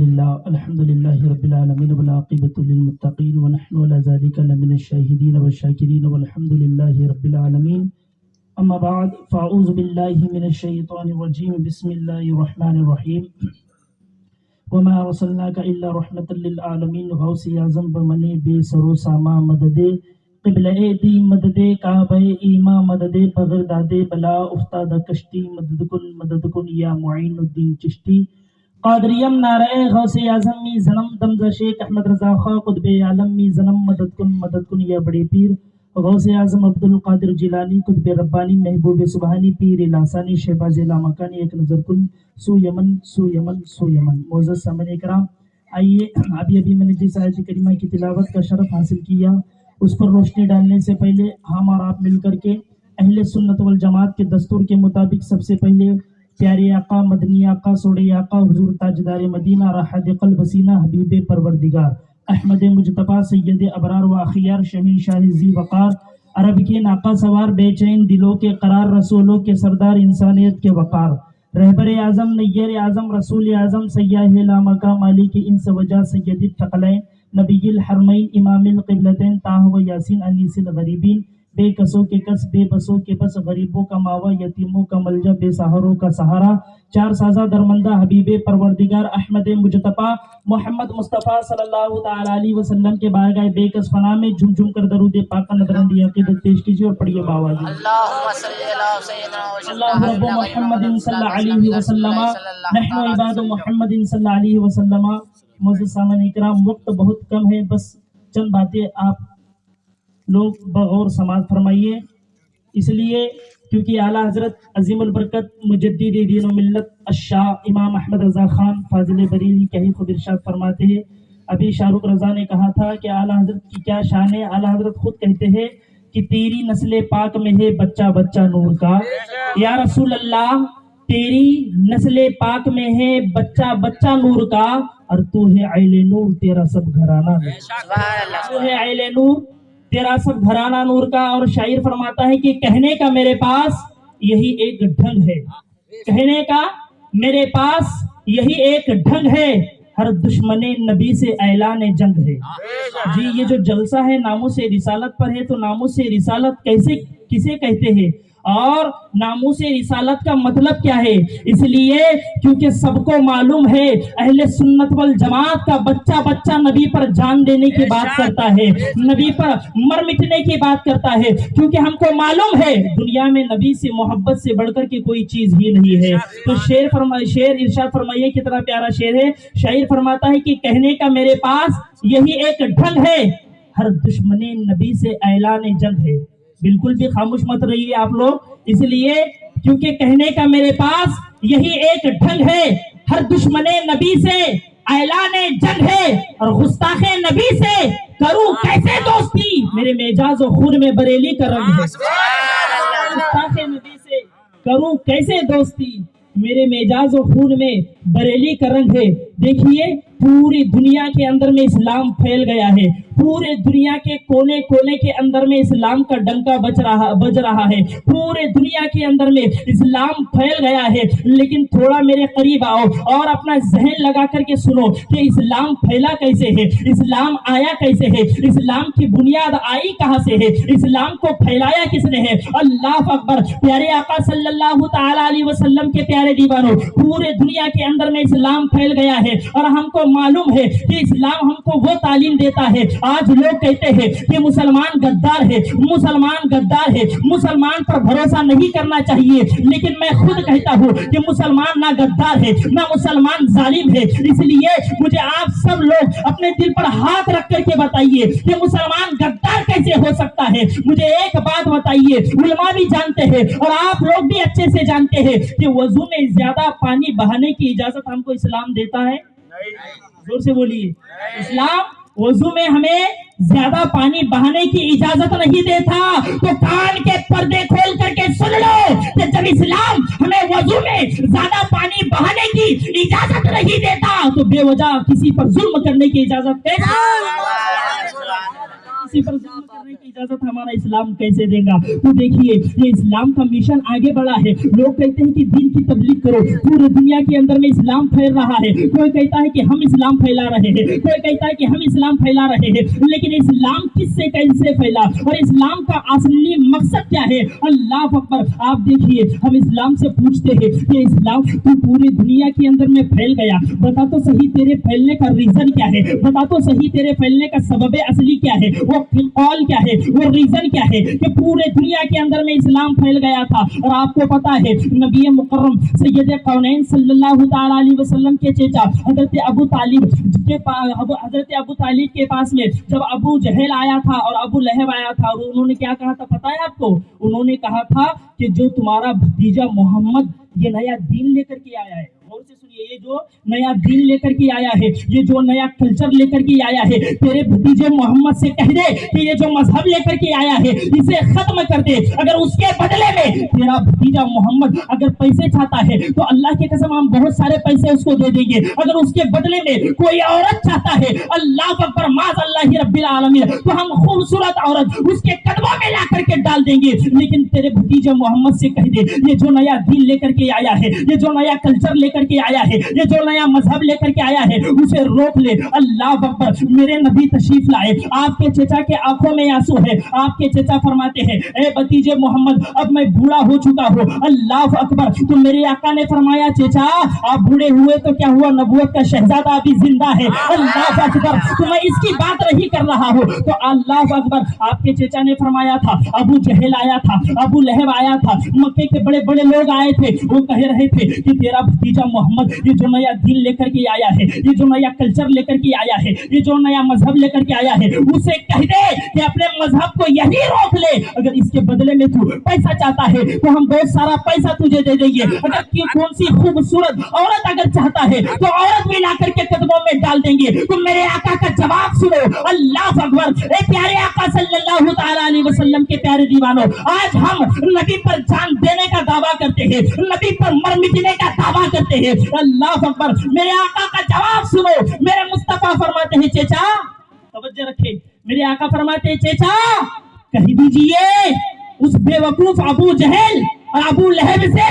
بسم اللہ الحمدللہ رب العالمین والعاقبۃ للمتقین ونحن علی ذلک لمن الشاہدین والشاکرین والحمدللہ رب العالمین اما بعد فاعوذ باللہ من الشیطان الرجیم بسم اللہ الرحمن الرحیم وما ارسلناک الا رحمۃ للعالمین غوث اعظم بمنے بے سرو ساما مدد قبلہ دی مدد کعبہ ایما مدد بغداد بلا افتاد کشتی مدد کن یا معین الدین چشتی قادریم نعرہ غوث اعظم می زنم دمزہ شیخ احمد رضا خواہ قطب عالم می زنم مدد کن یا بڑے پیر غوث اعظم عبد القادر جیلانی قطب ربانی محبوب سبحانی پیر لاسانی شہباز لامکانی ایک نظر کن سو یمن سو یمن سو یمن معزز سامعین کرام، آئیے ابھی میں نے جس آیت کریمہ کی تلاوت کا شرف حاصل کیا اس پر روشنی ڈالنے سے پہلے ہم اور آپ مل کر کے اہل سنت والجماعت کے دستور کے مطابق سب سے پہلے پیارے آقا مدنی آقا سوڑے آقا حضور تاجدار مدینہ راحت قلب سینہ حبیب پروردگار احمد مجتبیٰ سید ابرار و اخیار شمین شاہ ذی وقار عرب کے ناقہ سوار بے چین دلوں کے قرار رسولوں کے سردار انسانیت کے وقار رہبر اعظم نیر اعظم رسول اعظم سیاہ لامکہ مالک انس وجہ سید الثقلین نبی الحرمین امام القبلتین طاہ و یاسین انیس الغریبین بے کسوں کے کس بے بسوں کے بس غریبوں کا ماوا یتیموں کا ملجا بے سہاروں کا سہارا چار سازہ درمندہ حبیب پروردگار احمد مجتبیٰ محمد مصطفیٰ صلی اللہ تعالی علیہ وسلم کے بارگاہ بے کس فنا میں جھوم جھوم کر درود پاک نظرندی عقیدت پیش کیجیے اور پڑھیے باواز اللہم صلی اللہ سیدنا اللہ رب محمد صلی اللہ علیہ وسلم نحن عباد محمد صلی اللہ علیہ وسلم۔ معزز سامعین اکرام، وقت بہت کم ہے، بس چند باتیں آپ لوگ بغور سماعت فرمائیے، اس لیے کیونکہ اعلیٰ حضرت عظیم البرکت مجدد دین و ملت الشاہ امام احمد رضا خان فاضل بریلی کیا ہی خود ارشاد فرماتے ہیں۔ ابھی شاہ رخ رضا نے کہا تھا کہ اعلیٰ حضرت کی کیا شان ہے، اعلیٰ حضرت خود کہتے ہیں کہ تیری نسل پاک میں ہے بچہ بچہ نور کا، یا رسول اللہ تیری نسل پاک میں ہے بچہ بچہ نور کا، اور تو ہے عیل نور تیرا سب گھرانہ ہے، تو ہے عیل نور تیرا سب گھرانہ نور کا۔ اور شاعر فرماتا ہے کہ کہنے کا میرے پاس یہی ایک ڈھنگ ہے، کہنے کا میرے پاس یہی ایک ڈھنگ ہے، ہر دشمن نبی سے اعلان جنگ ہے۔ جی یہ جو جلسہ ہے ناموس رسالت پر ہے، تو ناموس رسالت کسے کہتے ہیں اور ناموس رسالت کا مطلب کیا ہے؟ اس لیے کیونکہ سب کو معلوم ہے اہل سنت والجماعت کا بچہ بچہ نبی پر جان دینے کی بات کرتا ہے، نبی پر مر مٹنے کی بات کرتا ہے، کیونکہ ہم کو معلوم ہے دنیا میں نبی سے محبت سے بڑھ کر کے کوئی چیز ہی نہیں ہے۔ تو شعر ارشاد فرمائیے کتنا پیارا شعر ہے۔ شاعر فرماتا ہے کہ کہنے کا میرے پاس یہی ایک ڈھنگ ہے، ہر دشمن نبی سے اعلان جنگ ہے۔ بالکل بھی خاموش مت رہیے آپ لوگ، اس لیے کیونکہ کہنے کا میرے پاس یہی ایک ڈھنگ ہے، ہر دشمن نبی سے اعلان جنگ ہے، اور گستاخ نبی سے کروں کیسے دوستی، میرے مزاج و خون میں بریلی کا رنگ ہے۔ گستاخ نبی سے کروں کیسے دوستی، میرے مزاج و خون میں بریلی کا رنگ ہے۔ دیکھیے پوری دنیا کے اندر میں اسلام پھیل گیا ہے، پورے دنیا کے کونے کونے کے اندر میں اسلام کا ڈنکا بج رہا ہے، پورے دنیا کے اندر میں اسلام پھیل گیا ہے، لیکن تھوڑا میرے قریب آؤ اور اپنا ذہن لگا کر کے سنو کہ اسلام پھیلا کیسے ہے، اسلام آیا کیسے ہے، اسلام کی بنیاد آئی کہاں سے ہے، اسلام کو پھیلایا کس نے ہے؟ اللہ اکبر۔ پیارے آقا صلی اللہ تعالی علیہ وسلم کے پیارے دیوانوں، پورے دنیا کے اندر میں اسلام پھیل گیا ہے، اور ہم کو معلوم ہے کہ اسلام ہم کو وہ تعلیم دیتا ہے۔ آج لوگ کہتے ہیں کہ مسلمان غدار ہے، مسلمان غدار ہے، مسلمان پر بھروسہ نہیں کرنا چاہیے، لیکن میں خود کہتا ہوں کہ مسلمان نہ غدار ہے نہ مسلمان ظالم ہے۔ اس لیے مجھے آپ سب لوگ اپنے دل پر ہاتھ رکھ کر کے بتائیے کہ مسلمان غدار کیسے ہو سکتا ہے۔ مجھے ایک بات بتائیے، علماء بھی جانتے ہیں اور آپ لوگ بھی اچھے سے جانتے ہیں کہ وضو میں زیادہ پانی بہانے کی اجازت ہم کو اسلام دیتا ہے؟ زور سے بولیے، اسلام وضو میں ہمیں زیادہ پانی بہانے کی اجازت نہیں دیتا۔ تو کان کے پردے کھول کر کے سن لو کہ جب اسلام ہمیں وضو میں زیادہ پانی بہانے کی اجازت نہیں دیتا تو بے وجہ کسی پر ظلم کرنے کی اجازت کیسے؟ کسی پر ظلم کرنے کی इजाजत हमारा इस्लाम कैसे देगा। तो देखिए ये इस्लाम का मिशन आगे बढ़ा है। लोग कहते हैं कि दीन की तबलीग करो, पूरे दुनिया के अंदर में इस्लाम फैल रहा है। कोई कहता है कि हम इस्लाम फैला रहे हैं, कोई कहता है कि हम इस्लाम फैला रहे हैं, लेकिन इस्लाम किससे कैसे फैला और इस्लाम का असली मकसद क्या है। अल्लाह अकबर। आप देखिए हम इस्लाम से पूछते हैं कि इस्लाम तू पूरी दुनिया के अंदर में फैल गया, बता तो सही तेरे फैलने का रीजन क्या है, बता तो सही तेरे फैलने का सबब असली क्या है, वो कौल क्या है, वो रीजन क्या है कि पूरे दुनिया के अंदर में इस्लाम फैल गया था। और आपको पता है नबी मुकर्रम सैयद कौनैन सल्लल्लाहु तआला अलैहि वसल्लम के चेचा हजरत अबू तालिब के पास में जब अबू जहल आया था और अबू लहब आया था, और उन्होंने क्या कहा था पता है आपको। उन्होंने कहा था कि जो तुम्हारा भतीजा मोहम्मद ये नया दीन लेकर के आया है, और से सुनिए, ये जो नया दीन लेकर के आया है, ये जो नया कल्चर लेकर के आया है, तेरे भतीजे मोहम्मद से कह दे कि ये जो मजहब लेकर के आया है इसे खत्म कर दे। अगर उसके बदले में तेरा भतीजा मोहम्मद अगर पैसे चाहता है तो अल्लाह की कसम हम बहुत सारे पैसे उसको दे देंगे। अगर उसके बदले में कोई औरत चाहता है, अल्लाह अकबर माज़अल्लाहि रब्बिल आलमीन, तो हम खूबसूरत औरत उसके कदमों में ला करके डाल देंगे। लेकिन तेरे भतीजे मोहम्मद से कह दे ये जो नया दीन लेकर के आया है, ये जो नया कल्चर लेकर के आया है, ये जो नया मजहब लेकर के आया है, उसे रोक ले। अल्लाह अकबर। मेरे नबी तशरीफ लाए, आपके चचा के आंखों में आंसू है। आपके चचा फरमाते हैं ए भतीजे मोहम्मद अब मैं बूढ़ा हो चुका हूँ। अल्लाह अकबर। तो मेरे आका ने फरमाया चचा आप बूढ़े हुए तो क्या हुआ, नबूवत का शहजादा अभी जिंदा है। अल्लाह अकबर। तो मैं इसकी बात नहीं कर रहा हूँ। तो अल्लाह अकबर। आपके चचा ने फरमाया था अबू जहल आया था, अबू लहब आया था, मक्के के बड़े बड़े लोग आए थे, वो कह रहे थे कि तेरा भतीजा मोहम्मद ये जो नया दीन लेकर के आया है, ये जो नया कल्चर लेकर के आया है, ये जो नया मजहब लेकर के आया है, उसे कह दे कि अपने मजहब को यही रोक ले। अगर इसके बदले में तू पैसा चाहता है तो हम बहुत सारा पैसा तुझे दे देंगे। अगर कौन सी खूबसूरत औरत अगर चाहता है तो औरत भी ला करके कदमों में डाल देंगे। तो मेरे आका का जवाब सुनो। अल्लाह अकबर। ए प्यारे आका सल्लल्लाहु तआला अलैहि वसल्लम के प्यारे दीवानों, आज हम नबी पर जान देने का दावा करते हैं, नबी पर मर मिटने का दावा करते हैं। अल्लाह अकबर। मेरे आका का जवाब सुनो। मेरे मुस्तफा फरमाते हैं चेचा, तवज्जो रखे, मेरे आका फरमाते हैं चेचा कह दीजिए उस बेवकूफ अबू जहल और अबू लहब से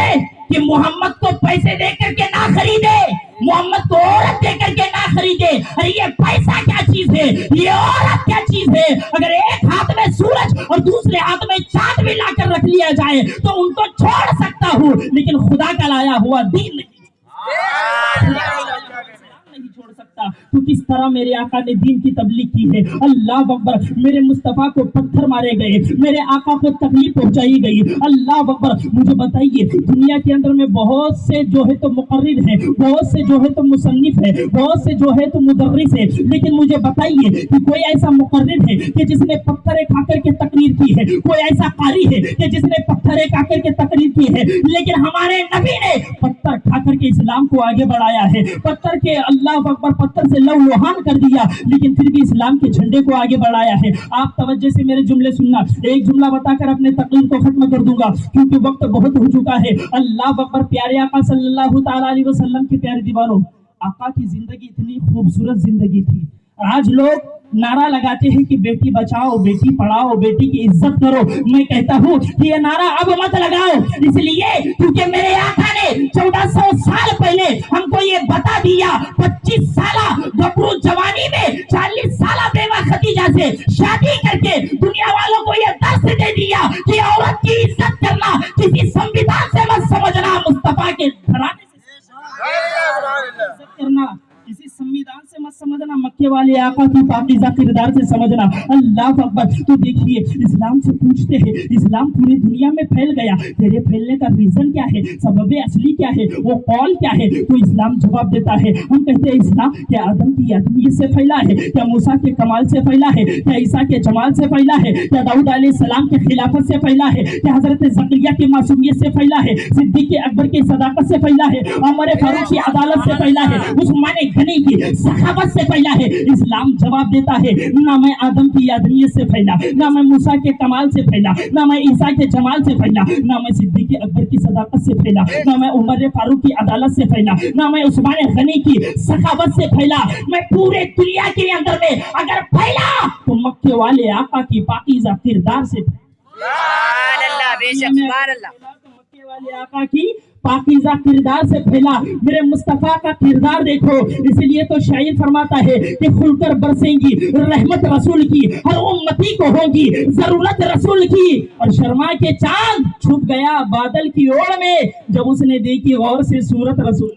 कि मोहम्मद को पैसे दे करके ना खरीदे, मोहम्मद को औरत दे करके ना खरीदे। अरे ये पैसा क्या चीज है, ये औरत क्या चीज है। अगर एक हाथ में सूरज और दूसरे हाथ में चांद भी लाकर रख लिया जाए तो उनको छोड़ सकता हूँ, लेकिन खुदा का लाया हुआ दीन नहीं छोड़ सकता। तो किस तरह मेरे आका ने दीन की तबलीग की है। अल्लाह अकबर। मेरे मुस्तफा को पत्थर मारे गए, मेरे आका को तकलीफ पहुंचाई गई। अल्लाह अकबर। मुझे बताइए दुनिया के अंदर में बहुत से जो है तो मुकर्रिर है, बहुत से जो है तो मुसन्निफ है, बहुत से जो है तो मुदर्रिस है, लेकिन मुझे बताइए कि कोई ऐसा मुकर्रिर है कि जिसने पत्थरें खाकर के तकरीर की है, कोई ऐसा कारी है कि जिसने पत्थरें खाकर के तकरीर की है। लेकिन हमारे नबी ने पत्थर खाकर के इस्लाम को आगे बढ़ाया है, पत्थर के अल्लाह अकबर पत्थर से लौहान कर दिया, लेकिन फिर भी इस्लाम के झंडे को आगे बढ़ाया है। आप तवज्जो से मेरे जुमले सुनना, एक जुमला बताकर अपने तकरीर को खत्म कर दूंगा क्योंकि वक्त बहुत हो चुका है। अल्लाह अकबर। प्यारे आका सल्लल्लाहु तआला अलैहि वसल्लम के प्यारे दीवानों, आका की जिंदगी इतनी खूबसूरत जिंदगी थी। आज लोग नारा लगाते हैं कि बेटी बचाओ, बेटी पढ़ाओ, बेटी की इज्जत करो। मैं कहता हूँ कि ये नारा अब मत लगाओ, इसलिए क्योंकि मेरे आका ने 1400 साल पहले हमको ये बता दिया। 25 साला गबरू जवानी में 40 साला बेवा खदीजा से शादी करके दुनिया वालों को ये दर्श दे दिया कि औरत की इज्जत करना किसी संविधान से मत समझना, मुस्तफा के घराने से इज्जत करना किसी संविधान से मत समझना, मक्के वाले आका की पाकीज़ा किरदार से समझना। अल्लाह अकबर। तो देखिए इस्लाम से पूछते हैं, इस्लाम पूरी दुनिया में फैल गया, तेरे फैलने का रीजन क्या है, सबब असली क्या है, वो कौल क्या है। तो इस्लाम जवाब देता है। हम कहते हैं इस्लाम क्या आदम की आदमियत से फैला है, क्या मूसा के कमाल से फैला है, क्या ईसा के जमाल से फैला है, क्या दाऊद अलैहिस्सलाम के खिलाफत से फैला है, क्या हजरत ज़करिया की मासूमियत से फैला है, सिद्दीक़ अकबर की सदाकत से फैला है, उमर फारूक की अदालत से फैला है, उस्मान गनी की सखावत से फैला है, इस्लाम जवाब देता है, ना मैं आदम की आदमियत से फैला, ना मैं मूसा के कमाल से फैला, ना मैं ईसा के जमाल से फैला, ना मैं सिद्दीक अकबर की सदाकत से फैला, ना मैं उमर फारूक की अदालत से फैला, ना मैं उस्मान गनी की सखावत से फैला। मैं पूरे दुनिया के अंदर में अगर फैला तो मक्के वाले आका की पाकीज़ा किरदार से मक्के वाले आका की पाकीज़ा किरदार से फैला। मेरे मुस्तफा का किरदार देखो, इसलिए तो शायर फरमाता है कि खुलकर बरसेंगी रहमत रसूल की, हर उम्मती को होगी जरूरत रसूल की। और शर्मा के चांद छुप गया बादल की ओर में, जब उसने देखी गौर से सूरत रसूल,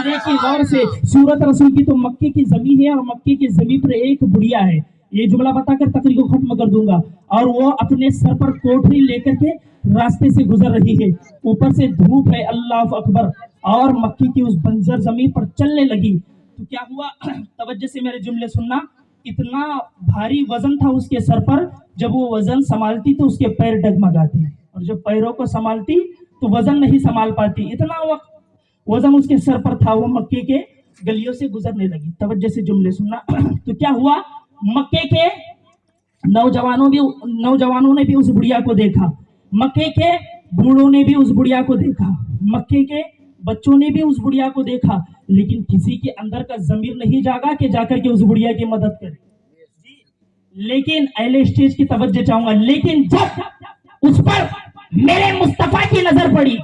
देखी गौर से सूरत रसूल की। तो मक्के की जमीन है और मक्के की जमीन पर एक बुढ़िया है, ये जुमला बताकर तकरीर को खत्म कर दूंगा। और वो अपने सर पर कोठरी लेकर के रास्ते से गुजर रही है, ऊपर से धूप है, अल्लाह अकबर, और मक्के की उस बंजर जमीन पर चलने लगी। तो क्या हुआ, तवज्जो से मेरे जुमले सुनना। इतना भारी वजन था उसके सर पर, जब वो वजन संभालती तो उसके पैर डगमगाते, और जब पैरों को संभालती तो वजन नहीं संभाल पाती, इतना वजन उसके सर पर था। वो मक्के के गलियों से गुजरने लगी। तवज्जो से जुमले सुनना। तो क्या हुआ, मक्के के नौजवानों ने भी उस बुढ़िया को देखा, मक्के के बूढ़ों ने भी उस बुढ़िया को देखा, मक्के के बच्चों ने भी उस बुढ़िया को देखा, लेकिन किसी के अंदर का ज़मीर नहीं जागा कि जाकर के उस बुढ़िया की मदद करे। लेकिन अहले स्टेज की तवज्जो चाहूंगा, लेकिन जब उस पर मेरे मुस्तफा की नजर पड़ी,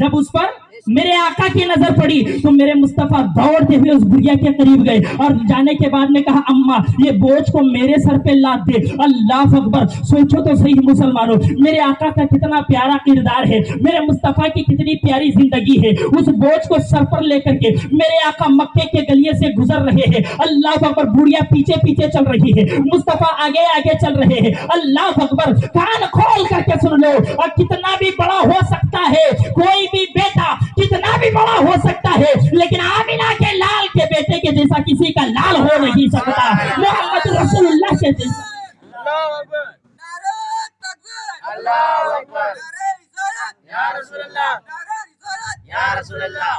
जब उस पर मेरे आका की नजर पड़ी, तो मेरे मुस्तफा दौड़ते हुए उस बुढ़िया के करीब गए और जाने के बाद में कहा, अम्मा ये बोझ को मेरे सर पे लाद दे। अल्लाह अकबर। सोचो तो सही मुसलमानों, मेरे आका का कितना प्यारा किरदार है, मेरे मुस्तफा की कितनी प्यारी जिंदगी है। उस बोझ को सर पर लेकर के मेरे आका मक्के के गलिये से गुजर रहे हैं। अल्लाह अकबर। बुढ़िया पीछे पीछे चल रही है, मुस्तफा आगे आगे चल रहे हैं। अल्लाह अकबर। कान खोल करके सुन लो, और कितना भी बड़ा हो सकता है कोई भी बेटा, कितना भी बड़ा हो सकता है, लेकिन आमिना के लाल के बेटे के जैसा किसी का लाल हो नहीं सकता। मोहम्मद रसूलुल्लाह से अल्लाह अकबर, नारे तकबीर, अल्लाह अकबर, नारे रिसालत, या रसूल अल्लाह, नारे रिसालत, या रसूल अल्लाह।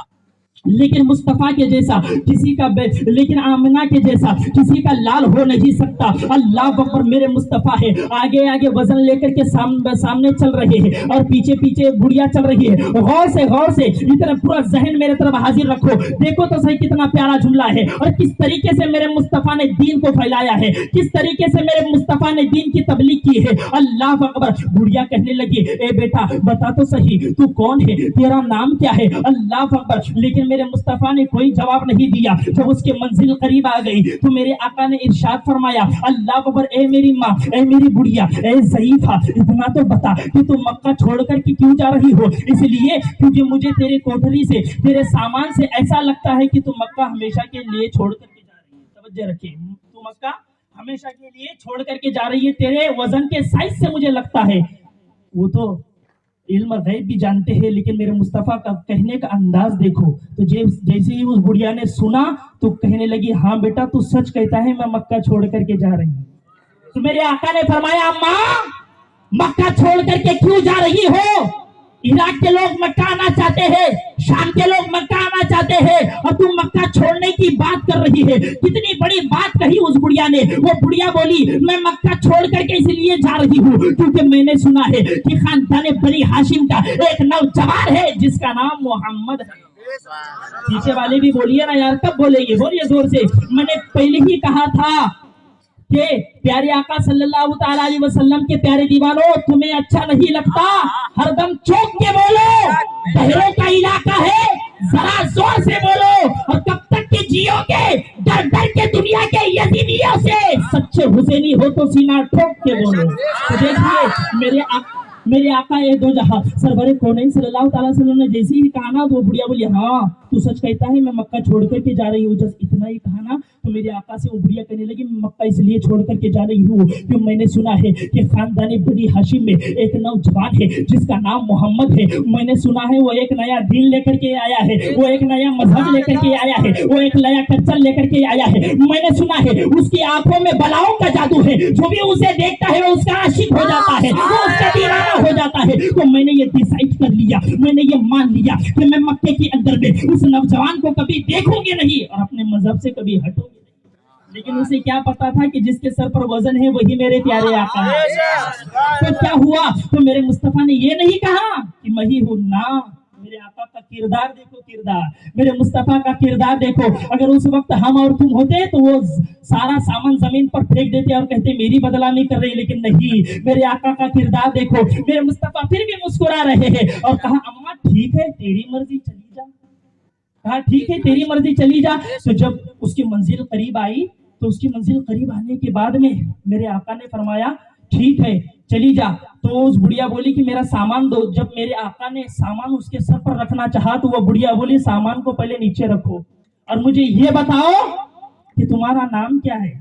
लेकिन मुस्तफा के जैसा किसी का लेकिन आमिना के जैसा किसी का लाल हो नहीं सकता। अल्लाह अकबर। मेरे मुस्तफा है, आगे आगे वजन लेकर के सामने चल रहे हैं और पीछे पीछे बुढ़िया चल रही है। गौर से इतना पूरा जहन मेरे तरफ हाजिर रखो, देखो तो सही कितना प्यारा जुमला है, और किस तरीके से मेरे मुस्तफा ने दीन को फैलाया है, किस तरीके से मेरे मुस्तफा ने दीन की तबलीग की है। अल्लाह अकबर। बुढ़िया कहने लगी, ए बेटा बता तो सही तू कौन है, तेरा नाम क्या है। अल्लाह अकबर। लेकिन मेरे मुस्तफा ने कोई जवाब नहीं दिया। जब उसके मंजिल करीब आ गई तो मेरे आका ने इरशाद फरमाया, अल्लाह अकबर, ए मेरी माँ, ए मेरी बुढ़िया, ए ज़ईफा, इतना तो बता कि तुम मक्का छोड़कर के क्यों जा रही हो। इसलिए क्योंकि मुझे तेरे कोठरी से, तेरे सामान से ऐसा लगता है कि तुम मक्का हमेशा के लिए छोड़ करके जा रही है। तवज्जो रखिए, तुम मक्का हमेशा के लिए छोड़ करके जा रही है, तेरे वजन के साइज से मुझे लगता है। वो तो इल्म गैब भी जानते हैं, लेकिन मेरे मुस्तफा का कहने का अंदाज देखो। तो जैसे ही उस बुढ़िया ने सुना तो कहने लगी, हाँ बेटा तू सच कहता है, मैं मक्का छोड़ करके जा रही हूँ। तो मेरे आका ने फरमाया, अम्मा मक्का छोड़ करके क्यों जा रही हो। इराक के लोग मक्का आना चाहते हैं, शाम के लोग मक्का आना चाहते हैं, और तुम मक्का छोड़ने की बात कर रही है। कितनी बड़ी बात कही उस बुढ़िया ने। वो बुढ़िया बोली, मैं मक्का छोड़ करके इसलिए जा रही हूँ क्योंकि मैंने सुना है कि खानदान बनी हाशिम का एक नौजवान है जिसका नाम मोहम्मद है। पीछे वाले भी बोलिए ना यार, कब बोलेंगे, बोलिए जोर से। मैंने पहले ही कहा था कि प्यारे आका सल्लल्लाहु ताला अलैहि वसल्लम के प्यारे दीवानों, तुम्हें अच्छा नहीं लगता, हरदम चौंक के बोलो, बहरों का इलाका है, जरा जोर से बोलो। और कब तक के जियोगे डर डर के दुनिया के यजीदियों से, सच्चे हुसैनी हो तो सीना ठोक के बोलो। तो देखिए मेरे आका ए दो जहां सरवरे कौनैन सल्लल्लाहु ताला अलैहि वसल्लम ने जैसे ही कहा ना, तो बुढ़िया बोली, हाँ तू सच कहता है, मैं मक्का छोड़ करके जा रही हूँ। जब इतना ही कहा ना, तो मेरे आका से वो बुढ़िया कहने लगी, मैं मक्का इसलिए छोड़ करके जा रही हूँ क्योंकि मैंने सुना है कि खानदानी बनी हाशिम में एक नौजवान है जिसका नाम मोहम्मद है। मैंने सुना है वो एक नया दीन लेकर के आया है, वो एक नया मजहब लेकर के आया है, वो एक नया कल्चर लेकर के आया है। मैंने सुना है उसकी आंखों में बलाओं का जादू है, जो भी उसे देखता है वो उसका आशिक हो जाता है, वो उसका दीवाना हो जाता है। तो मैंने ये डिसाइड कर लिया, मैंने ये मान लिया कि मैं मक्के के अंदर में उस नौजवान को कभी देखोगे नहीं और अपने मजहब से कभी हटोगे नहीं। लेकिन उसे क्या पता था कि जिसके सर पर वजन है वही मेरे प्यारे आका है। तो क्या हुआ, तो मेरे मुस्तफा ने ये नहीं कहा कि मैं ही हूं ना, मेरे आका का किरदार देखो, किरदार मेरे मुस्तफा का किरदार देखो। अगर उस वक्त हम और तुम होते तो वो सारा सामान जमीन पर फेंक देते और कहते मेरी बदनामी कर रही, लेकिन नहीं, मेरे आका का किरदार देखो। मेरे मुस्तफा फिर भी मुस्कुरा रहे हैं और कहा अम्मा ठीक है तेरी मर्जी, चली जा। कहा ठीक है तेरी मर्जी, चली जा। तो जब उसकी मंजिल करीब आई, तो उसकी मंजिल करीब आने के बाद में मेरे आका ने फरमाया ठीक है चली जा। तो उस बुढ़िया बोली कि मेरा सामान दो। जब मेरे आका ने सामान उसके सर पर रखना चाहा तो वो बुढ़िया बोली सामान को पहले नीचे रखो और मुझे ये बताओ कि तुम्हारा नाम क्या है,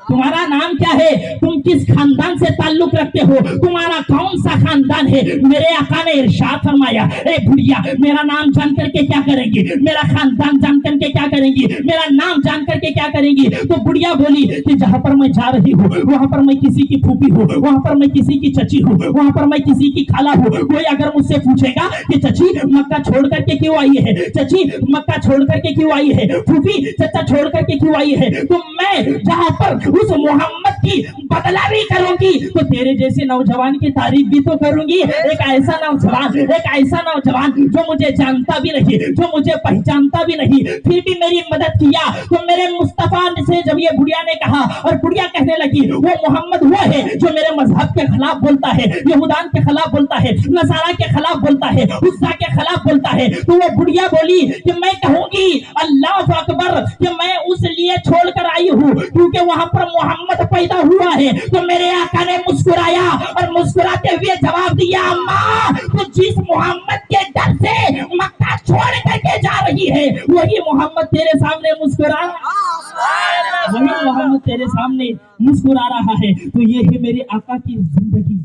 तुम्हारा नाम क्या है, तुम किस खानदान से ताल्लुक रखते हो, तुम्हारा कौन सा खानदान है। मेरे आका ने इरशाद फरमाया ए बुढ़िया मेरा नाम जान करके क्या करेंगी, मेरा खानदान जान करके क्या करेंगी, मेरा नाम जान करके क्या करेंगी। तो बुढ़िया बोली कि जहां पर मैं जा रही हूँ वहां पर मैं किसी की फूफी हूँ, वहां पर मैं किसी की चची हूँ, वहां पर मैं किसी की खाला हूँ। कोई अगर मुझसे पूछेगा कि चची मक्का छोड़ करके क्यों आई है, चची मक्का छोड़ करके क्यों आई है, फूफी चचा छोड़ करके क्यों आई है, तो मैं जहां पर उस मोहम्मद की बदला भी करूंगी तो तेरे जैसे नौजवान की तारीफ भी तो करूंगी। एक ऐसा नौजवान जो मुझे जानता भी नहीं, जो मुझे पहचानता भी नहीं, फिर भी मेरी मदद किया। तो मेरे मुस्तफा से जब ये बुढ़िया ने कहा और बुढ़िया कहने लगी वो मोहम्मद वो है जो मेरे मजहब के खिलाफ बोलता है, यहूदान के खिलाफ बोलता है, नसारा के खिलाफ बोलता है, उस्सा के खिलाफ बोलता है। तो वो बुढ़िया बोली कि मैं कहूंगी अल्लाह अकबर कि मैं उस लिए छोड़कर आई हूँ क्योंकि वहां पर मोहम्मद पैदा हुआ है। तो मेरे आका ने मुस्कुराया और मुस्कुराते हुए जवाब दिया अम्मा तो जिस मोहम्मद के डर से मक्का छोड़ करके जा रही है वही मोहम्मद तेरे सामने मुस्कुरा, वही मोहम्मद तेरे सामने मुस्कुरा रहा है। तो ये है मेरे आका की जिंदगी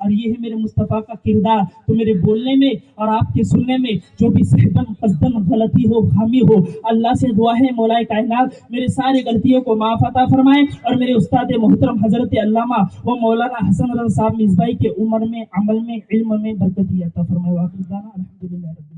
और ये है मेरे मुस्तफा का किरदार। तो मेरे बोलने में और आपके सुनने में जो भी सहबन कसदन गलती हो, खामी हो, अल्लाह से दुआ है मौलाए कायनात मेरे सारी गलतियों को माफ अता फरमाए और मेरे उस्ताद मोहतरम हजरत अल्लामा व मौलाना हसन रज़ा साहब मिसबाई के उम्र में, अमल में, इल्म में बरकत अता फरमाए। वाक़िअल्हम्दुलिल्लाह।